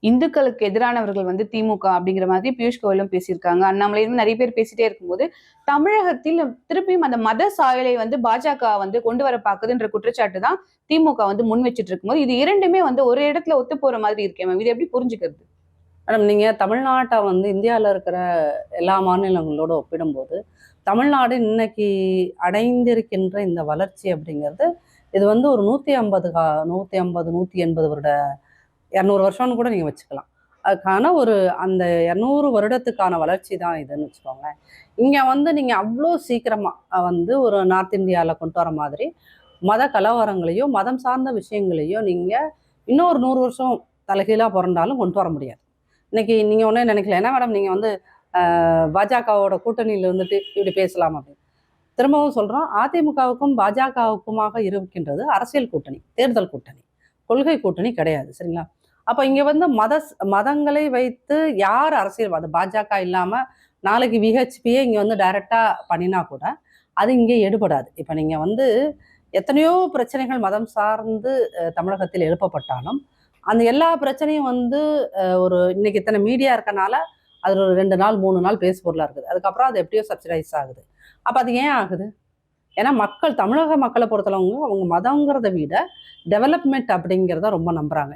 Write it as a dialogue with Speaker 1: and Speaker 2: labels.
Speaker 1: இந்துக்களுக்கு எதிரானவர்கள் வந்து திமுக அப்படிங்கிற மாதிரி பியூஷ் கோயலும் பேசியிருக்காங்க. அண்ணாமலையும் நிறைய பேர் பேசிட்டே இருக்கும்போது, தமிழகத்தில் திருப்பியும் அந்த மத சாயலை வந்து பாஜக வந்து கொண்டு வர பாக்குதுன்ற குற்றச்சாட்டு தான் திமுக வந்து முன் வச்சிட்டு இருக்கும்போது, இது இரண்டுமே வந்து ஒரு இடத்துல ஒத்து போற மாதிரி இருக்கே மேம். இது எப்படி புரிஞ்சுக்கிறது?
Speaker 2: மேடம், நீங்கள் தமிழ்நாட்டை வந்து இந்தியாவில் இருக்கிற எல்லா மாநிலங்களோட ஒப்பிடும்போது தமிழ்நாடு இன்னைக்கு அடைந்திருக்கின்ற இந்த வளர்ச்சி அப்படிங்கிறது இது வந்து ஒரு 150 வருட 200 வருஷம்னு கூட நீங்கள் வச்சுக்கலாம். அதுக்கான ஒரு அந்த 200 வருடத்துக்கான வளர்ச்சி தான் இதுன்னு வச்சுக்கோங்களேன். இங்கே வந்து நீங்கள் அவ்வளோ சீக்கிரமாக வந்து ஒரு நார்த் இந்தியாவில் கொண்டு வர மாதிரி மத கலவரங்களையோ மதம் சார்ந்த விஷயங்களையோ நீங்கள் இன்னொரு 100 வருஷம் தலைகீழாக பிறந்தாலும் கொண்டு வர முடியாது. இன்னைக்கு நீங்கள் ஒன்றே நினைக்கல, ஏன்னா மேடம் நீங்கள் வந்து பாஜகவோட கூட்டணியில் இருந்துட்டு இப்படி பேசலாம் அப்படின்னு. திரும்பவும் சொல்கிறோம், அதிமுகவுக்கும் பாஜகவுக்குமாக இருக்கின்றது அரசியல் கூட்டணி, தேர்தல் கூட்டணி, கொள்கை கூட்டணி கிடையாது. சரிங்களா? அப்போ இங்கே வந்து மதங்களை வைத்து யார் அரசியல், பாஜக இல்லாமல் நாளைக்கு விஹெச்பியே இங்கே வந்து டைரெக்டாக பண்ணினா கூட அது இங்கே எடுபடாது. இப்போ நீங்கள் வந்து எத்தனையோ பிரச்சனைகள் மதம் சார்ந்து தமிழகத்தில் எழுப்பப்பட்டாலும் அந்த எல்லா பிரச்சனையும் வந்து ஒரு இன்னைக்கு இத்தனை மீடியா இருக்கனால அது ஒரு 2 நாள் 3 நாள் பேசு பொருளாக இருக்குது. அதுக்கப்புறம் அது எப்படியோ சப்சிடைஸ் ஆகுது. அப்போ அது ஏன் ஆகுது? ஏன்னா தமிழக மக்களை பொறுத்தளவங்க அவங்க மதங்கிறத விட டெவலப்மெண்ட் அப்படிங்கிறத ரொம்ப நம்புறாங்க.